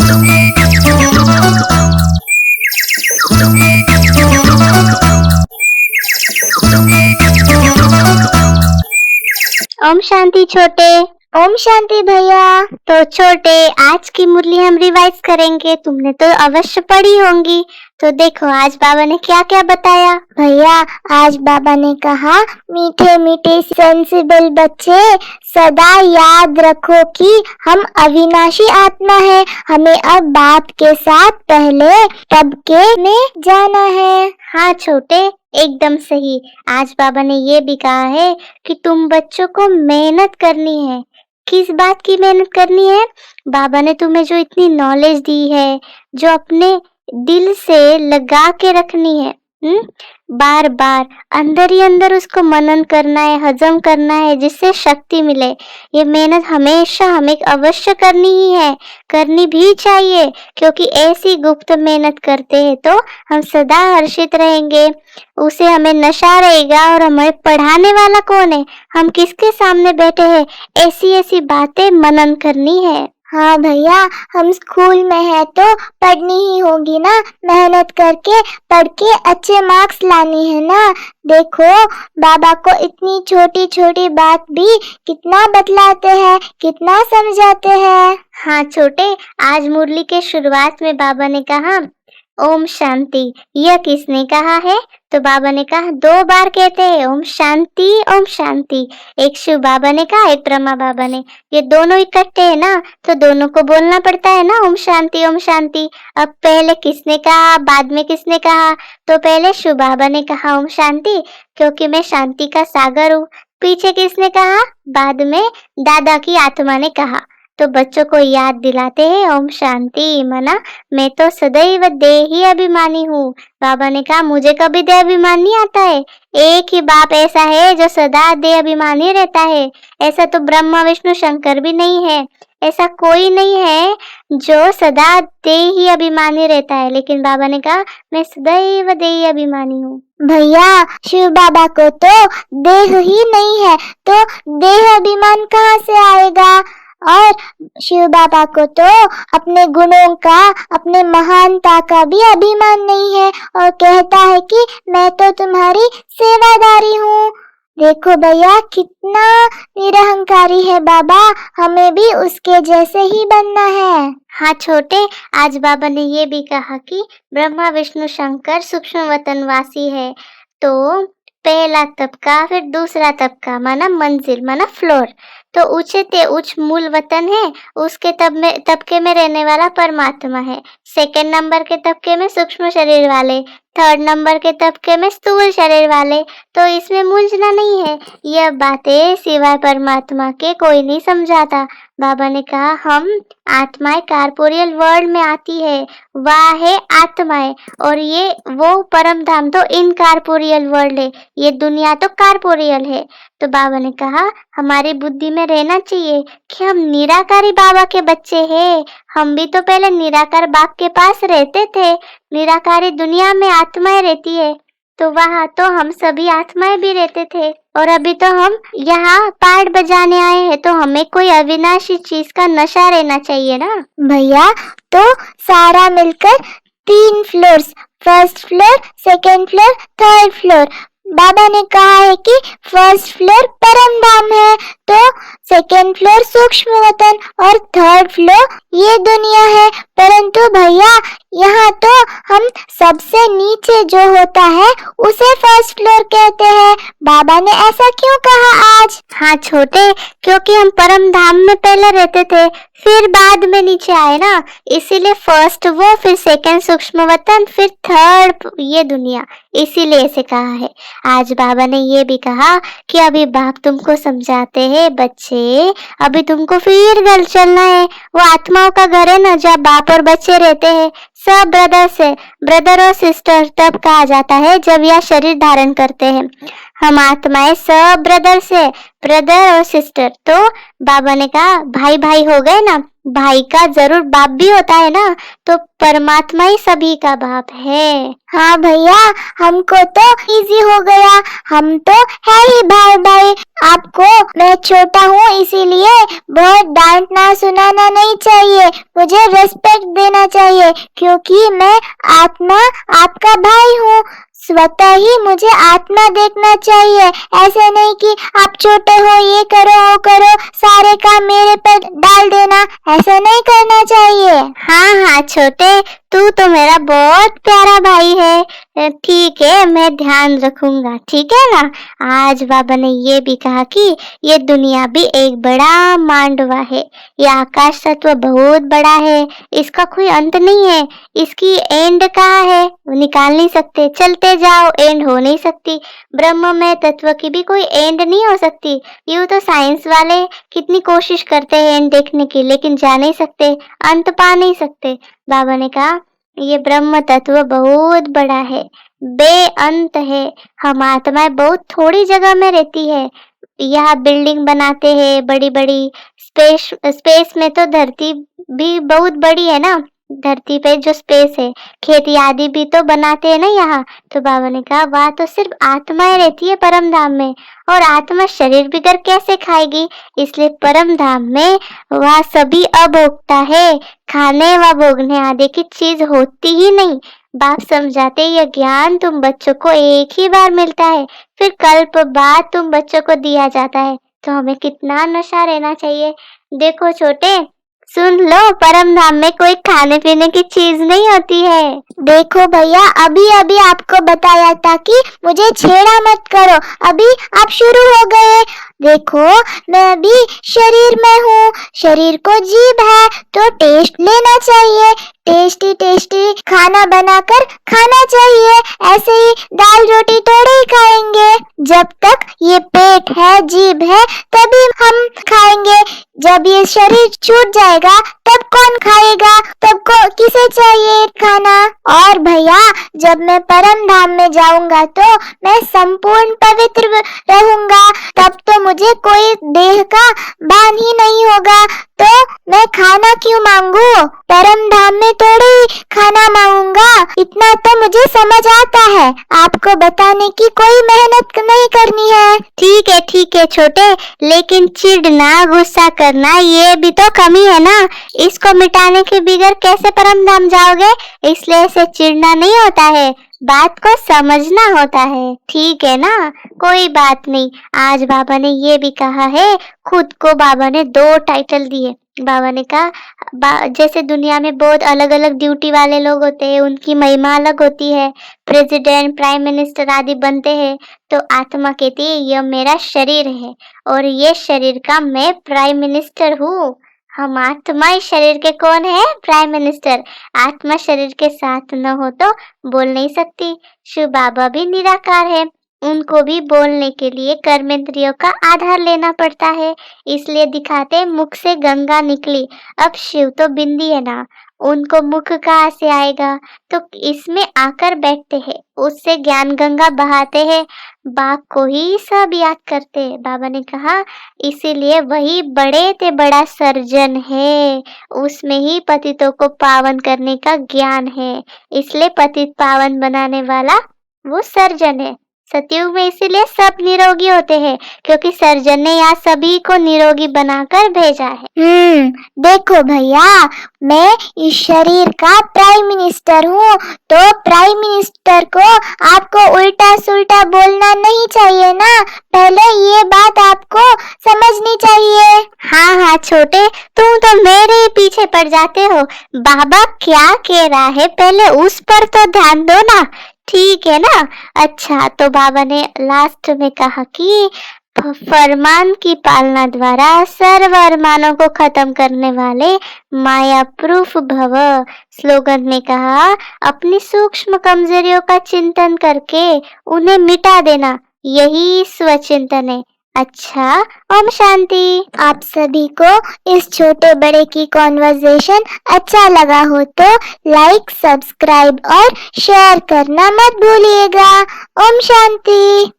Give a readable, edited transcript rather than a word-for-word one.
ओम शांति छोटे। ओम शांति भैया। तो छोटे, आज की मुरली हम रिवाइज करेंगे। तुमने तो अवश्य पढ़ी होंगी। तो देखो आज बाबा ने क्या क्या बताया। भैया आज बाबा ने कहा, मीठे मीठे सेंसिबल बच्चे सदा याद रखो कि हम अविनाशी आत्मा है। हमें अब बाप के साथ पहले तबके में जाना है। हाँ छोटे, एकदम सही। आज बाबा ने ये भी कहा है कि तुम बच्चों को मेहनत करनी है। किस बात की मेहनत करनी है? बाबा ने तुम्हें जो इतनी नॉलेज दी है, जो अपने दिल से लगा के रखनी है, बार बार अंदर ही अंदर उसको मनन करना है, हजम करना है, जिससे शक्ति मिले। ये मेहनत हमेशा हमें अवश्य करनी ही है, करनी भी चाहिए, क्योंकि ऐसी गुप्त मेहनत करते हैं तो हम सदा हर्षित रहेंगे। उसे हमें नशा रहेगा। और हमें पढ़ाने वाला कौन है? हम किसके सामने बैठे हैं? ऐसी ऐसी बातें मनन करनी है। हाँ भैया, हम स्कूल में है तो पढ़नी ही होगी ना। मेहनत करके पढ़ के अच्छे मार्क्स लानी है ना। देखो बाबा को इतनी छोटी छोटी बात भी कितना बतलाते हैं, कितना समझाते हैं। हाँ छोटे, आज मुरली के शुरुआत में बाबा ने कहा ओम शांति। यह किसने कहा है? तो बाबा ने कहा, 2 बार कहते हैं ओम शांति ओम शांति। एक शिव बाबा ने कहा, एक ब्रह्मा बाबा ने। ये दोनों इकट्ठे है ना, तो दोनों को बोलना पड़ता है ना, ओम शांति ओम शांति। अब पहले किसने कहा, बाद में किसने कहा? तो पहले शिव बाबा ने कहा ओम शांति, क्योंकि मैं शांति का सागर हूँ। पीछे किसने कहा? बाद में दादा की आत्मा ने कहा। तो बच्चों को याद दिलाते हैं ओम शांति, मना मैं तो सदैव देही अभिमानी हूँ। बाबा ने कहा, मुझे कभी देह अभिमान नहीं आता है। एक ही बाप ऐसा है जो सदा देह अभिमानी रहता है। ऐसा तो ब्रह्मा विष्णु शंकर भी नहीं है। ऐसा कोई नहीं है जो सदा देही अभिमानी रहता है। लेकिन बाबा ने कहा, मैं सदैव देही अभिमानी हूँ। भैया शिव बाबा को तो देह ही नहीं है, तो देह अभिमान कहाँ से आएगा? और शिव बाबा को तो अपने गुणों का, अपने महानता का भी अभिमान नहीं है, और कहता है कि मैं तो तुम्हारी सेवादारी हूँ। देखो भैया कितना निरहंकारी है बाबा, हमें भी उसके जैसे ही बनना है। हाँ छोटे, आज बाबा ने ये भी कहा कि ब्रह्मा विष्णु शंकर सूक्ष्म वतनवासी है। तो पहला तबका, फिर दूसरा तबका, माना मंजिल, माना फ्लोर। तो ऊंचे ते उच्च मूल वतन है, उसके तबके में रहने वाला परमात्मा है। सेकंड नंबर के तबके में सूक्ष्म शरीर वाले, थर्ड नंबर के तबके में स्थूल शरीर वाले। तो इसमें मूंझना नहीं है। यह बातें सिवाय परमात्मा के कोई नहीं समझाता। बाबा ने कहा, हम आत्माएं कार्पोरियल वर्ल्ड में आती है, वह है आत्माएं, और ये वो परम धाम तो इनकार्पोरियल वर्ल्ड है। ये दुनिया तो कार्पोरियल है। तो बाबा ने कहा, हमारी बुद्धि में रहना चाहिए कि हम निराकारी बाबा के बच्चे हैं। हम भी तो पहले निराकार बाप के पास रहते थे। निराकारी दुनिया में आत्माएं रहती है, तो वहाँ तो हम सभी आत्माएं भी रहते थे। और अभी तो हम यहाँ पार्ट बजाने आए हैं, तो हमें कोई अविनाशी चीज का नशा रहना चाहिए ना। भैया तो सारा मिलकर 3 floors, first floor, second floor, third floor. बाबा ने कहा है कि फर्स्ट फ्लोर परम धाम है, तो सेकंड फ्लोर सूक्ष्म वतन, और थर्ड फ्लोर ये दुनिया है। परंतु भैया यहाँ तो हम सबसे नीचे जो होता है उसे फर्स्ट फ्लोर कहते हैं। बाबा ने ऐसा क्यों कहा आज? हाँ छोटे, क्योंकि हम परम धाम में पहले रहते थे, फिर बाद में नीचे आए ना, इसीलिए फर्स्ट वो, फिर सेकंड सूक्ष्म वतन, फिर थर्ड ये दुनिया, इसीलिए ऐसे कहा है। आज बाबा ने ये भी कहा कि अभी बाप तुमको समझाते हैं, बच्चे अभी तुमको फिर घर चलना है। वो आत्माओं का घर है ना, जहाँ बाप और बच्चे रहते हैं। सब ब्रदर और सिस्टर तब कहा जाता है जब यह शरीर धारण करते हैं। हम आत्माएं सब ब्रदर और सिस्टर। तो बाबा ने कहा भाई भाई हो गए ना, भाई का जरूर बाप भी होता है ना, तो परमात्मा ही सभी का बाप है। हाँ भैया, हमको तो इजी हो गया, हम तो है ही भाई भाई। आपको मैं छोटा हूँ इसीलिए बहुत डांटना सुनाना नहीं चाहिए, मुझे रिस्पेक्ट देना चाहिए क्योंकि मैं आत्मा आपका भाई हूँ। स्वतः ही मुझे आत्मा देखना चाहिए, ऐसे नहीं कि आप छोटे हो ये करो वो करो सारे काम मेरे पर डाल देना, ऐसा नहीं करना चाहिए। हाँ हाँ छोटे, तू तो मेरा बहुत प्यारा भाई है। ठीक है, मैं ध्यान रखूंगा, ठीक है ना। आज बाबा ने ये भी कहा कि ये दुनिया भी एक बड़ा मांडवा है, ये आकाश तत्व बहुत बड़ा है, इसका कोई अंत नहीं है। इसकी एंड कहाँ है निकाल नहीं सकते, चलते जाओ एंड हो नहीं सकती। ब्रह्म में तत्व की भी कोई एंड नहीं हो सकती। यूं तो साइंस वाले कितनी कोशिश करते हैं एंड देखने की, लेकिन जा नहीं सकते, अंत पा नहीं सकते। बाबा ने कहा ये ब्रह्म तत्व बहुत बड़ा है, बेअंत है। हम आत्माएं बहुत थोड़ी जगह में रहती है। यहाँ बिल्डिंग बनाते हैं बड़ी बड़ी, स्पेस में तो धरती भी बहुत बड़ी है ना, धरती पे जो स्पेस है, खेती आदि भी तो बनाते हैं ना यहाँ। तो बाबा ने कहा वहाँ तो सिर्फ आत्माएं रहती है परम धाम में, और आत्मा शरीर बिगर कैसे खाएगी, इसलिए परम धाम में वह सभी अभोक्ता है, खाने व भोगने आदि की चीज होती ही नहीं। बाप समझाते यह ज्ञान तुम बच्चों को एक ही बार मिलता है, फिर कल्प बाद तुम बच्चों को दिया जाता है। तो हमें कितना नशा रहना चाहिए। देखो छोटे, सुन लो, परम धाम में कोई खाने पीने की चीज नहीं होती है। देखो भैया, अभी अभी आपको बताया था कि मुझे छेड़ा मत करो, अभी आप शुरू हो गए। देखो मैं अभी शरीर में हूँ, शरीर को जीभ है तो टेस्ट लेना चाहिए, टेस्टी टेस्टी खाना बनाकर खाना चाहिए। ऐसे ही दाल रोटी थोड़े ही खाएंगे, जब तक ये पेट है जीभ है तभी हम खाएंगे। जब ये शरीर छूट जाएगा तब कौन खाएगा, तब को किसे चाहिए खाना। और भैया जब मैं परम धाम में जाऊंगा तो मैं संपूर्ण पवित्र रहूंगा, तब तो मुझे कोई देह का भान ही नहीं होगा, तो मैं खाना क्यों मांगू, परम धाम में थोड़ी ही खाना मांगूंगा। इतना तो मुझे समझ आता है, आपको बताने की कोई मेहनत नहीं करनी है। ठीक है छोटे, लेकिन चिढ़ना गुस्सा करना ये भी तो कमी है ना, इसको मिटाने के बगैर कैसे परम धाम जाओगे। इसलिए ऐसे चिढ़ना नहीं होता है, बात को समझना होता है, ठीक है ना। कोई बात नहीं, आज बाबा ने ये भी कहा है, खुद को बाबा ने 2 टाइटल दिए। बाबा ने कहा जैसे दुनिया में बहुत अलग अलग ड्यूटी वाले लोग होते हैं, उनकी महिमा अलग होती है, प्रेसिडेंट प्राइम मिनिस्टर आदि बनते हैं, तो आत्मा कहती है यह मेरा शरीर है और ये शरीर का मैं प्राइम मिनिस्टर हूँ। हम आत्मा इस शरीर के कौन है, प्राइम मिनिस्टर। आत्मा शरीर के साथ न हो तो बोल नहीं सकती। शिव बाबा भी निराकार है, उनको भी बोलने के लिए कर्मेंद्रियों का आधार लेना पड़ता है, इसलिए दिखाते मुख से गंगा निकली। अब शिव तो बिंदी है ना, उनको मुख कहाँ से आएगा, तो इसमें आकर बैठते हैं, उससे ज्ञान गंगा बहाते हैं, बाप को ही सब याद करते हैं। बाबा ने कहा इसीलिए वही बड़े ते बड़ा सर्जन है, उसमें ही पतितों को पावन करने का ज्ञान है, इसलिए पतित पावन बनाने वाला वो सर्जन है। सतयुग में इसीलिए सब निरोगी होते हैं, क्योंकि सर्जन ने यहाँ सभी को निरोगी बनाकर भेजा है। देखो भैया, मैं इस शरीर का प्राइम मिनिस्टर हूँ, तो प्राइम मिनिस्टर को आपको उल्टा सुल्टा बोलना नहीं चाहिए ना, पहले ये बात आपको समझनी चाहिए। हाँ छोटे, तुम तो मेरे ही पीछे पड़ जाते हो, बाबा क्या कह रहा है पहले उस पर तो ध्यान दो ना, ठीक है ना। अच्छा, तो बाबा ने लास्ट में कहा कि फरमान की पालना द्वारा सर्व अरमानों को खत्म करने वाले माया प्रूफ भव। स्लोगन में कहा अपनी सूक्ष्म कमजोरियों का चिंतन करके उन्हें मिटा देना, यही स्वचिंतन है। अच्छा, ओम शांति। आप सभी को इस छोटे बड़े की कॉन्वर्सेशन अच्छा लगा हो तो लाइक, सब्सक्राइब और शेयर करना मत भूलिएगा। ओम शांति।